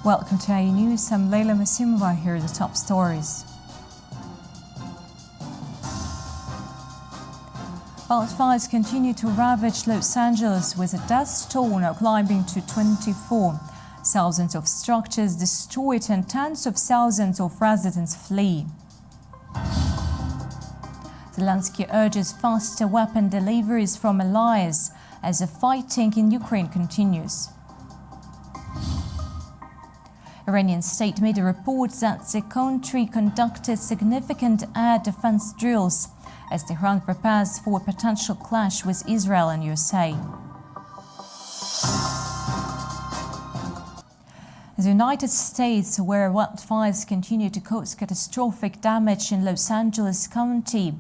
Welcome to IE News. I'm Leila Masimova. Here are the top stories. Wildfires continue to ravage Los Angeles, with a death toll now climbing to 24. Thousands of structures destroyed and tens of thousands of residents flee. Zelensky urges faster weapon deliveries from allies as the fighting in Ukraine continues. Iranian state media reports that the country conducted significant air defense drills as Tehran prepares for a potential clash with Israel and USA. The United States, where wildfires continue to cause catastrophic damage in Los Angeles County,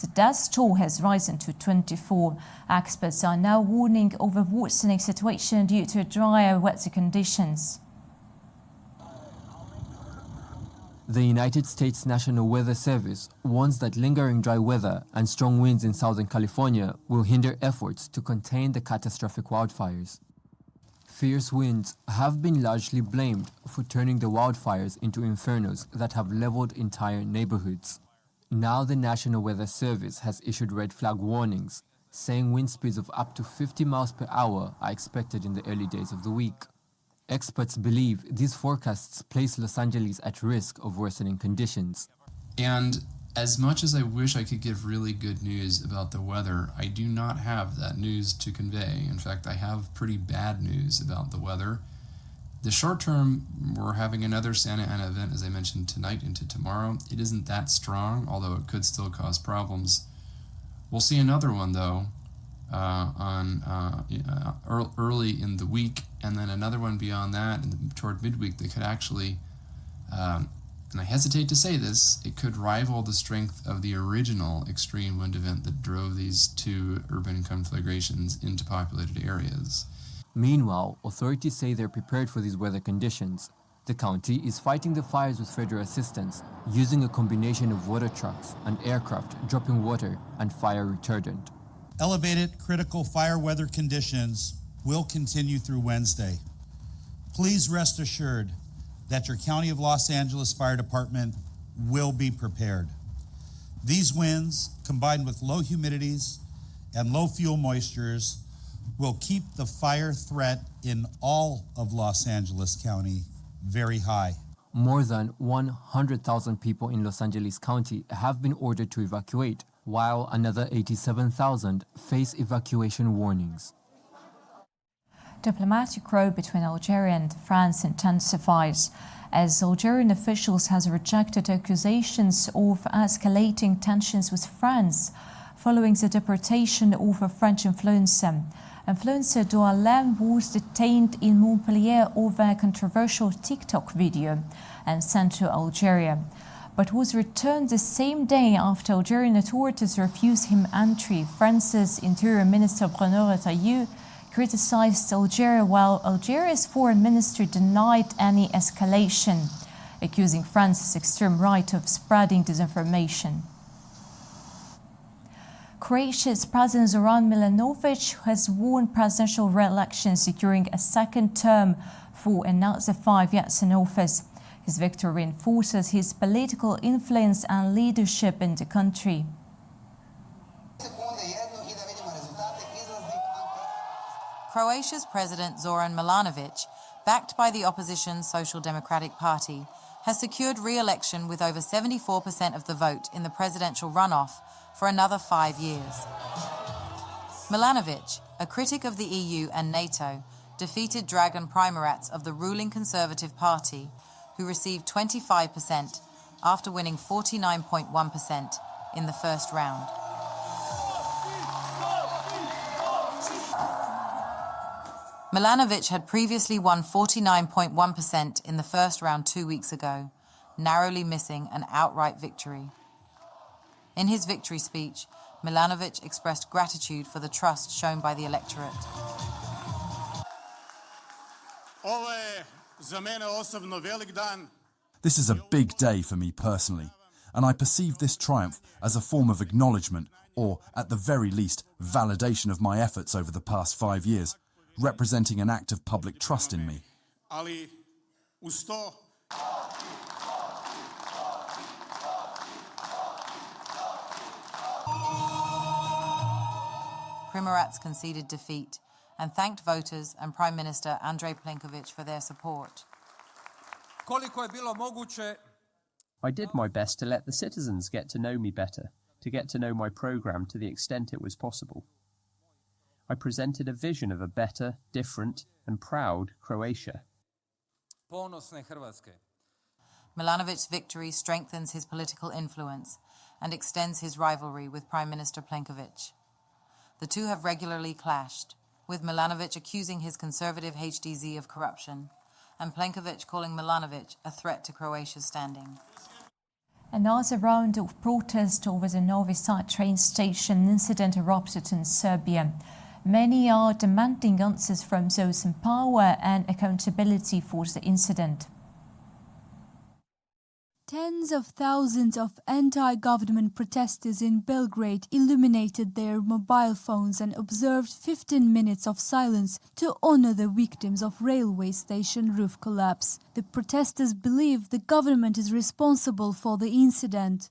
the death toll has risen to 24. Experts are now warning of a worsening situation due to drier, wetter conditions. The United States National Weather Service warns that lingering dry weather and strong winds in Southern California will hinder efforts to contain the catastrophic wildfires. Fierce winds have been largely blamed for turning the wildfires into infernos that have leveled entire neighborhoods. Now the National Weather Service has issued red flag warnings, saying wind speeds of up to 50 miles per hour are expected in the early days of the week. Experts believe these forecasts place Los Angeles at risk of worsening conditions. And as much as I wish I could give really good news about the weather, I do not have that news to convey. In fact, I have pretty bad news about the weather. The short term, we're having another Santa Ana event, as I mentioned, tonight into tomorrow. It isn't that strong, although it could still cause problems. We'll see another one, though, early in the week, and then another one beyond that, and toward midweek, that could actually, and I hesitate to say this, it could rival the strength of the original extreme wind event that drove these two urban conflagrations into populated areas. Meanwhile, authorities say they're prepared for these weather conditions. The county is fighting the fires with federal assistance, using a combination of water trucks and aircraft dropping water and fire retardant. Elevated critical fire weather conditions will continue through Wednesday. Please rest assured that your County of Los Angeles Fire Department will be prepared. These winds, combined with low humidities and low fuel moistures, will keep the fire threat in all of Los Angeles County very high. More than 100,000 people in Los Angeles County have been ordered to evacuate, while another 87,000 face evacuation warnings. Diplomatic row between Algeria and France intensifies as Algerian officials have rejected accusations of escalating tensions with France following the deportation of a French influencer. Influencer Doualem was detained in Montpellier over a controversial TikTok video and sent to Algeria, but was returned the same day after Algerian authorities refused him entry. France's Interior Minister Bruno Retailleau criticized Algeria, while Algeria's foreign ministry denied any escalation, accusing France's extreme right of spreading disinformation. Croatia's President Zoran Milanovic has won presidential re-election, securing a second term for another 5 years in office. His victory reinforces his political influence and leadership in the country. Croatia's President Zoran Milanovic, backed by the opposition Social Democratic Party, has secured re-election with over 74% of the vote in the presidential runoff for another 5 years. Milanovic, a critic of the EU and NATO, defeated Dragan Primorac of the ruling Conservative Party, who received 25% after winning 49.1% in the first round. Milanovic had previously won 49.1% in the first round 2 weeks ago, narrowly missing an outright victory. In his victory speech, Milanovic expressed gratitude for the trust shown by the electorate. This is a big day for me personally, and I perceive this triumph as a form of acknowledgement, or at the very least, validation of my efforts over the past 5 years, representing an act of public trust in me. Uz to Primorac conceded defeat and thanked voters and Prime Minister Andrej Plenković for their support. I did my best to let the citizens get to know me better, to get to know my programme to the extent it was possible. I presented a vision of a better, different and proud Croatia. Milanovic's victory strengthens his political influence and extends his rivalry with Prime Minister Plenković. The two have regularly clashed, with Milanovic accusing his conservative HDZ of corruption, and Plenković calling Milanovic a threat to Croatia's standing. Another round of protest over the Novi Sad train station incident erupted in Serbia. Many are demanding answers from those in power and accountability for the incident. Tens of thousands of anti-government protesters in Belgrade illuminated their mobile phones and observed 15 minutes of silence to honor the victims of railway station roof collapse. The protesters believe the government is responsible for the incident.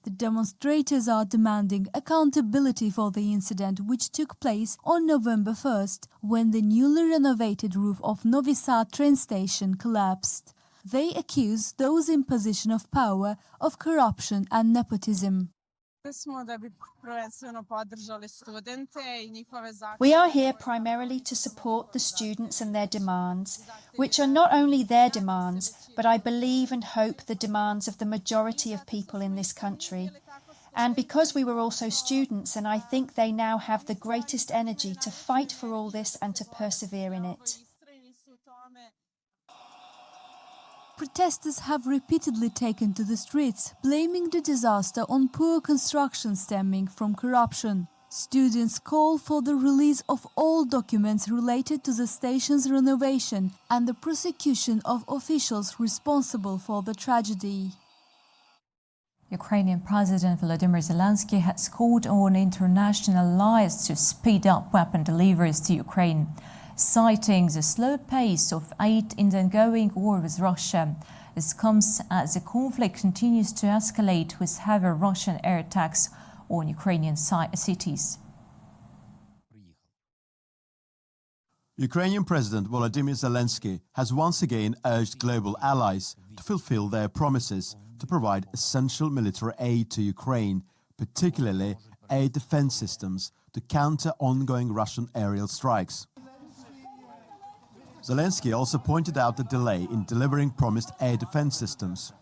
The demonstrators are demanding accountability for the incident, which took place on November 1st, when the newly renovated roof of Novi Sad train station collapsed. They accuse those in position of power of corruption and nepotism. We are here primarily to support the students and their demands, which are not only their demands, but I believe and hope the demands of the majority of people in this country. And because we were also students, and I think they now have the greatest energy to fight for all this and to persevere in it. Protesters have repeatedly taken to the streets, blaming the disaster on poor construction stemming from corruption. Students call for the release of all documents related to the station's renovation and the prosecution of officials responsible for the tragedy. Ukrainian President Volodymyr Zelensky has called on international allies to speed up weapon deliveries to Ukraine, citing the slow pace of aid in the ongoing war with Russia. This comes as the conflict continues to escalate with heavy Russian air attacks on Ukrainian cities. Ukrainian President Volodymyr Zelensky has once again urged global allies to fulfill their promises to provide essential military aid to Ukraine, particularly air defense systems to counter ongoing Russian aerial strikes. Zelensky also pointed out the delay in delivering promised air defense systems.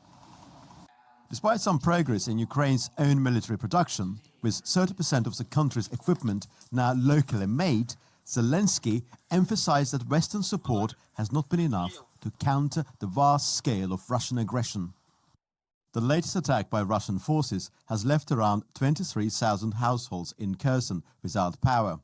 Despite some progress in Ukraine's own military production, with 30% of the country's equipment now locally made, Zelensky emphasized that Western support has not been enough to counter the vast scale of Russian aggression. The latest attack by Russian forces has left around 23,000 households in Kherson without power.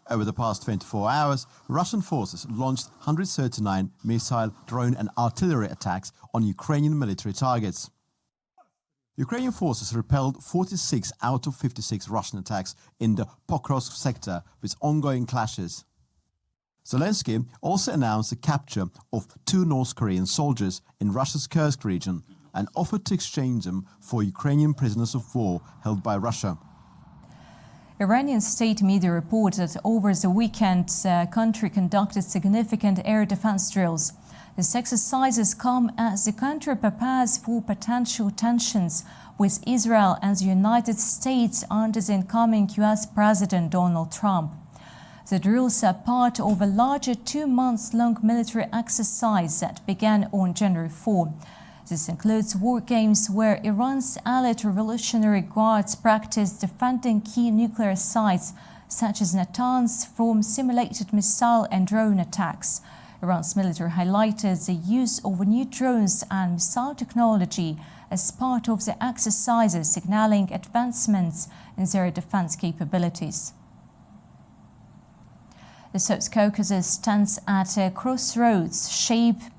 Over the past 24 hours, Russian forces launched 139 missile, drone and artillery attacks on Ukrainian military targets. Ukrainian forces repelled 46 out of 56 Russian attacks in the Pokrovsk sector with ongoing clashes. Zelensky also announced the capture of 2 North Korean soldiers in Russia's Kursk region and offered to exchange them for Ukrainian prisoners of war held by Russia. Iranian state media report that over the weekend, the country conducted significant air defense drills. These exercises come as the country prepares for potential tensions with Israel and the United States under the incoming US President Donald Trump. The drills are part of a larger 2-month-long military exercise that began on January 4. This includes war games where Iran's allied Revolutionary Guards practice defending key nuclear sites, such as Natanz, from simulated missile and drone attacks. Iran's military highlighted the use of new drones and missile technology as part of the exercises, signaling advancements in their defense capabilities. The South Caucasus stands at a crossroads shaped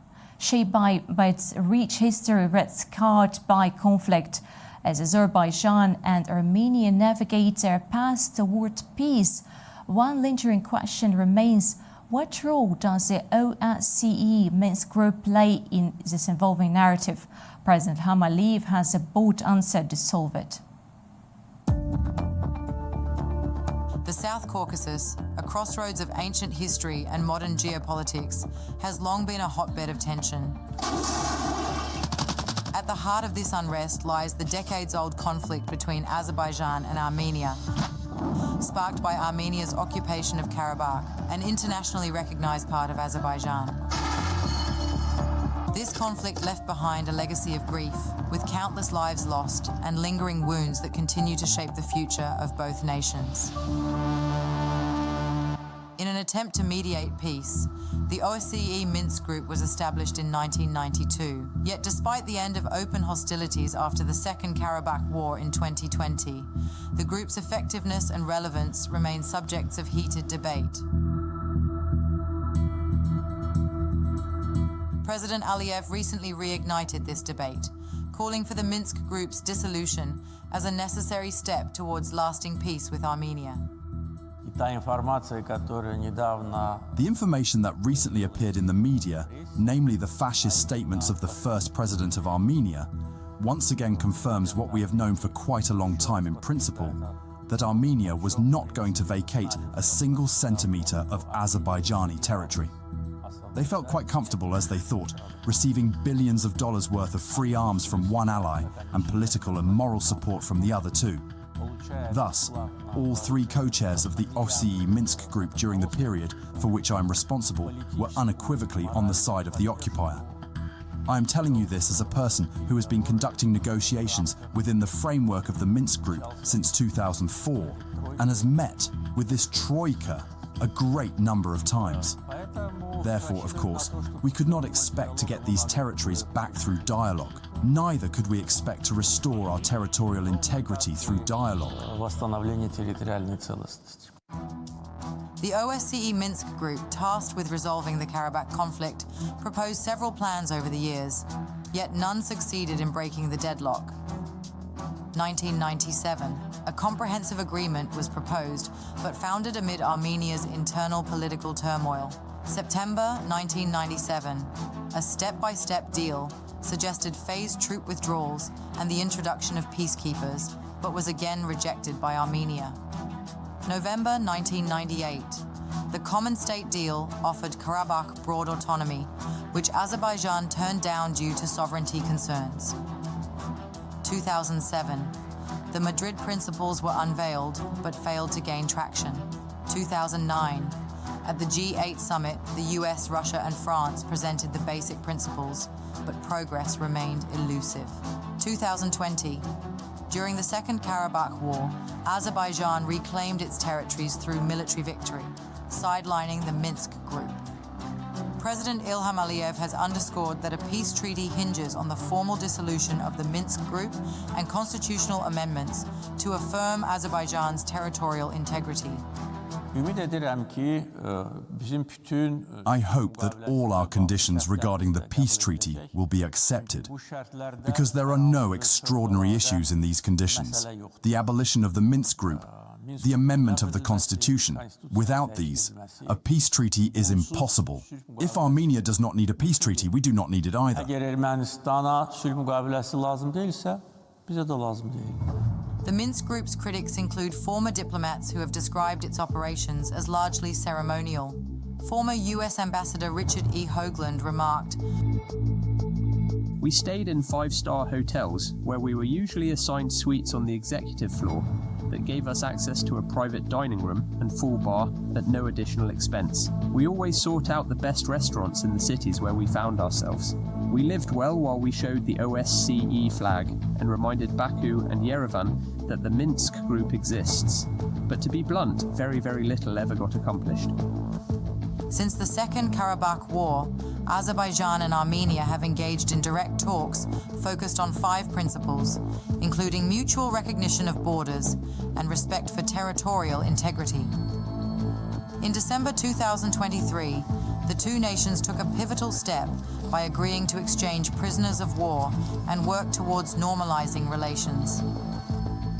by its rich history but scarred by conflict. As Azerbaijan and Armenia navigate their path toward peace, one lingering question remains: What role does the OSCE Minsk Group play in this evolving narrative? President Ilham Aliyev has a bold answer to solve it. The South Caucasus, a crossroads of ancient history and modern geopolitics, has long been a hotbed of tension. At the heart of this unrest lies the decades-old conflict between Azerbaijan and Armenia, sparked by Armenia's occupation of Karabakh, an internationally recognized part of Azerbaijan. This conflict left behind a legacy of grief, with countless lives lost and lingering wounds that continue to shape the future of both nations. In an attempt to mediate peace, the OSCE Minsk Group was established in 1992. Yet despite the end of open hostilities after the Second Karabakh War in 2020, the group's effectiveness and relevance remain subjects of heated debate. President Aliyev recently reignited this debate, calling for the Minsk Group's dissolution as a necessary step towards lasting peace with Armenia. The information that recently appeared in the media, namely the fascist statements of the first president of Armenia, once again confirms what we have known for quite a long time in principle, that Armenia was not going to vacate a single centimetre of Azerbaijani territory. They felt quite comfortable, as they thought, receiving billions of dollars worth of free arms from one ally and political and moral support from the other two. Thus, all three co-chairs of the OSCE Minsk Group during the period for which I am responsible were unequivocally on the side of the occupier. I am telling you this as a person who has been conducting negotiations within the framework of the Minsk Group since 2004 and has met with this troika a great number of times. Therefore, of course, we could not expect to get these territories back through dialogue. Neither could we expect to restore our territorial integrity through dialogue. The OSCE Minsk Group, tasked with resolving the Karabakh conflict, proposed several plans over the years, yet none succeeded in breaking the deadlock. 1997, a comprehensive agreement was proposed, but founded amid Armenia's internal political turmoil. September 1997, a step-by-step deal suggested phased troop withdrawals and the introduction of peacekeepers, but was again rejected by Armenia. November 1998, the Common State deal offered Karabakh broad autonomy, which Azerbaijan turned down due to sovereignty concerns. 2007, the Madrid Principles were unveiled, but failed to gain traction. 2009, at the G8 summit, the US, Russia, and France presented the basic principles, but progress remained elusive. 2020, during the Second Karabakh War, Azerbaijan reclaimed its territories through military victory, sidelining the Minsk Group. President Ilham Aliyev has underscored that a peace treaty hinges on the formal dissolution of the Minsk Group and constitutional amendments to affirm Azerbaijan's territorial integrity. I hope that all our conditions regarding the peace treaty will be accepted, because there are no extraordinary issues in these conditions. The abolition of the Minsk Group, the amendment of the constitution. Without these, a peace treaty is impossible. If Armenia does not need a peace treaty, we do not need it either. The Minsk Group's critics include former diplomats who have described its operations as largely ceremonial. Former US Ambassador Richard E. Hoagland remarked, "We stayed in five-star hotels where we were usually assigned suites on the executive floor that gave us access to a private dining room and full bar at no additional expense. We always sought out the best restaurants in the cities where we found ourselves. We lived well while we showed the OSCE flag and reminded Baku and Yerevan that the Minsk Group exists. But to be blunt, very, very little ever got accomplished." Since the Second Karabakh War, Azerbaijan and Armenia have engaged in direct talks focused on 5 principles, including mutual recognition of borders and respect for territorial integrity. In December 2023, the two nations took a pivotal step by agreeing to exchange prisoners of war and work towards normalizing relations.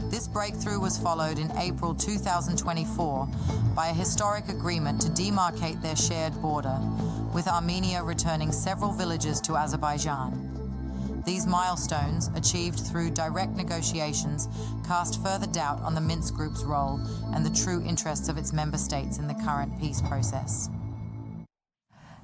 This breakthrough was followed in April 2024 by a historic agreement to demarcate their shared border, with Armenia returning several villages to Azerbaijan. These milestones, achieved through direct negotiations, cast further doubt on the Minsk Group's role and the true interests of its member states in the current peace process.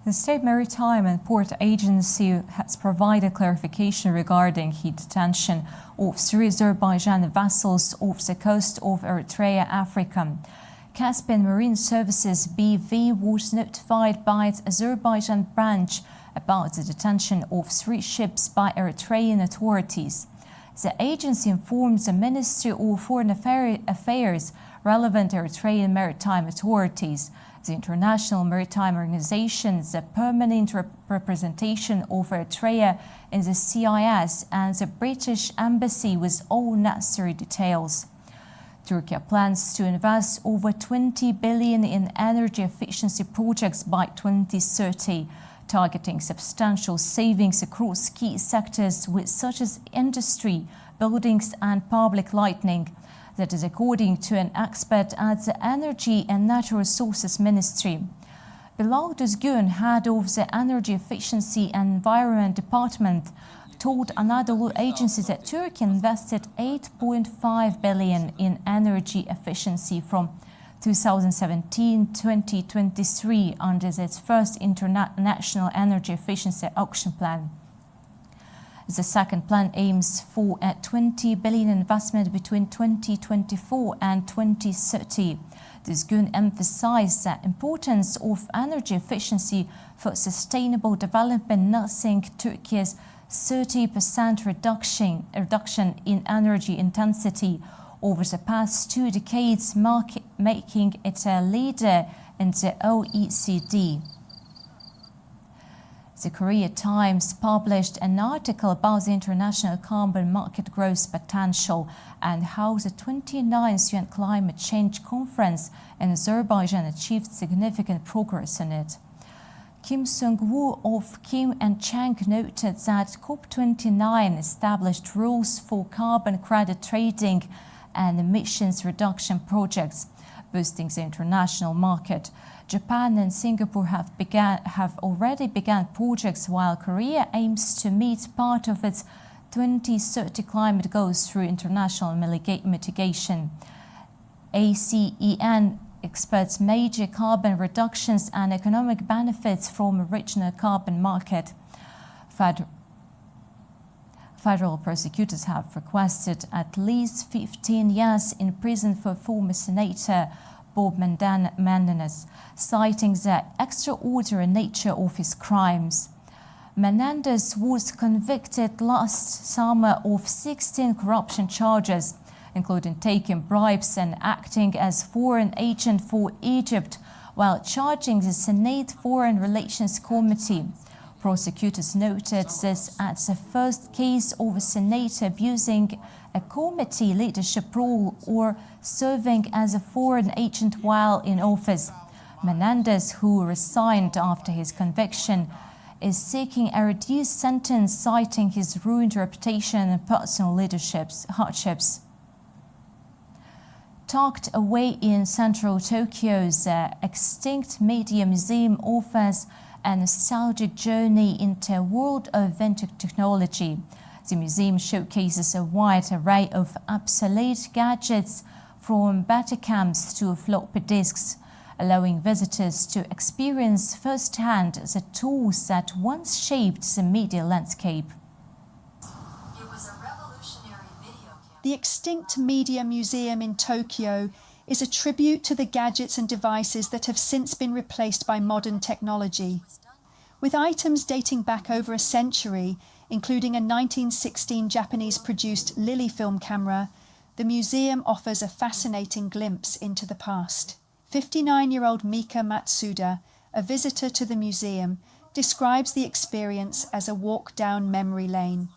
The State Maritime and Port Agency has provided clarification regarding the detention of 3 Azerbaijan vessels off the coast of Eritrea, Africa. Caspian Marine Services BV was notified by its Azerbaijan branch about the detention of 3 ships by Eritrean authorities. The agency informed the Ministry of Foreign Affairs relevant Eritrean maritime authorities, the International Maritime Organization, the permanent representation of Eritrea in the CIS, and the British Embassy with all necessary details. Turkey plans to invest over 20 billion in energy efficiency projects by 2030, targeting substantial savings across key sectors such as industry, buildings and public lighting. That is according to an expert at the Energy and Natural Resources Ministry. Bilal Düzgün, head of the Energy Efficiency and Environment Department, told Anadolu Agency that Turkey invested 8.5 billion in energy efficiency from 2017-2023 under its first international energy efficiency auction plan. The second plan aims for a 20 billion investment between 2024 and 2030. Düzgün emphasized the importance of energy efficiency for sustainable development, noting Turkey's 30% reduction in energy intensity over the past 2 decades, making it a leader in the OECD. The Korea Times published an article about the international carbon market growth potential and how the 29th UN Climate Change Conference in Azerbaijan achieved significant progress in it. Kim Sung-woo of Kim and Chang noted that COP29 established rules for carbon credit trading and emissions reduction projects, boosting the international market. Japan and Singapore have already begun projects, while Korea aims to meet part of its 2030 climate goals through international mitigation. ASEAN expects major carbon reductions and economic benefits from a regional carbon market. Federal prosecutors have requested at least 15 years in prison for former Senator Bob Menendez, citing the extraordinary nature of his crimes. Menendez was convicted last summer of 16 corruption charges, including taking bribes and acting as foreign agent for Egypt while charging the Senate Foreign Relations Committee. Prosecutors noted this as the first case of a senator abusing a committee leadership role or serving as a foreign agent while in office. Menendez, who resigned after his conviction, is seeking a reduced sentence, citing his ruined reputation and personal hardships. Tucked away in central Tokyo's Extinct Media Museum offers a nostalgic journey into a world of vintage technology. The museum showcases a wide array of obsolete gadgets, from Betacams to floppy disks, allowing visitors to experience firsthand the tools that once shaped the media landscape. The Extinct Media Museum in Tokyo is a tribute to the gadgets and devices that have since been replaced by modern technology. With items dating back over a century, including a 1916 Japanese-produced Lily film camera, the museum offers a fascinating glimpse into the past. 59-year-old Mika Matsuda, a visitor to the museum, describes the experience as a walk down memory lane.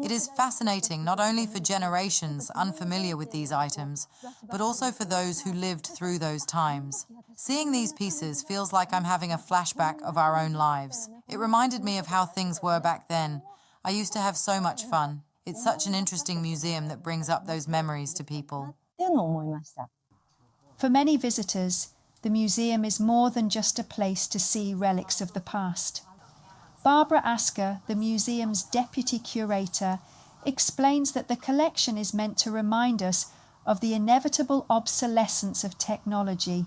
It is fascinating not only for generations unfamiliar with these items, but also for those who lived through those times. Seeing these pieces feels like I'm having a flashback of our own lives. It reminded me of how things were back then. I used to have so much fun. It's such an interesting museum that brings up those memories to people. For many visitors, the museum is more than just a place to see relics of the past. Barbara Asker, the museum's deputy curator, explains that the collection is meant to remind us of the inevitable obsolescence of technology.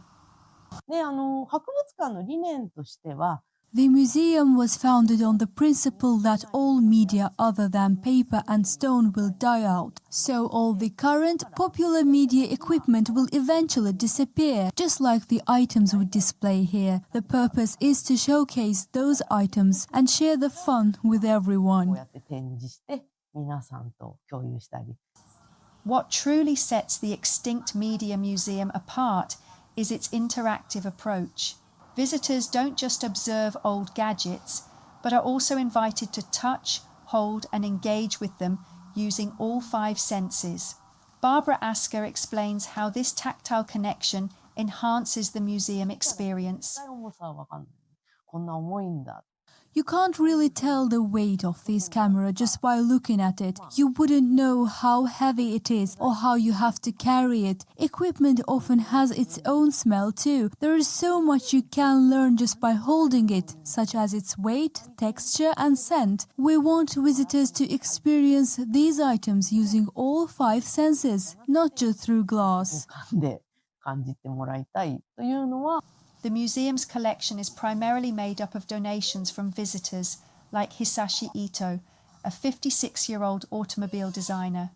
The museum was founded on the principle that all media other than paper and stone will die out. So all the current popular media equipment will eventually disappear, just like the items we display here. The purpose is to showcase those items and share the fun with everyone. What truly sets the Extinct Media Museum apart is its interactive approach. Visitors don't just observe old gadgets, but are also invited to touch, hold, and engage with them using all 5 senses. Barbara Asker explains how this tactile connection enhances the museum experience. You can't really tell the weight of this camera just by looking at it. You wouldn't know how heavy it is or how you have to carry it. Equipment often has its own smell too. There is so much you can learn just by holding it, such as its weight, texture and scent. We want visitors to experience these items using all 5 senses, not just through glass. The museum's collection is primarily made up of donations from visitors like Hisashi Ito, a 56-year-old automobile designer.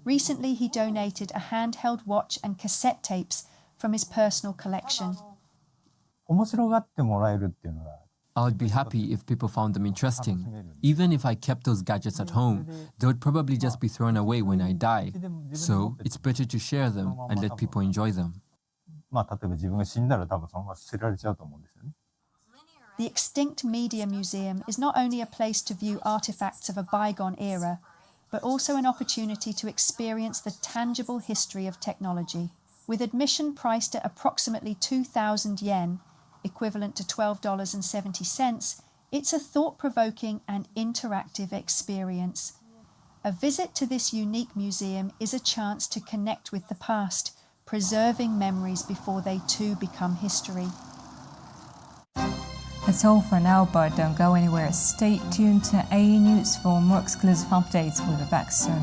Recently, he donated a handheld watch and cassette tapes from his personal collection. I would be happy if people found them interesting. Even if I kept those gadgets at home, they would probably just be thrown away when I die. So it's better to share them and let people enjoy them. The Extinct Media Museum is not only a place to view artifacts of a bygone era, but also an opportunity to experience the tangible history of technology. With admission priced at approximately 2,000 yen, equivalent to $12.70, it's a thought-provoking and interactive experience. A visit to this unique museum is a chance to connect with the past, preserving memories before they too become history. That's all for now, but don't go anywhere. Stay tuned to A News for more exclusive updates. We'll be back soon.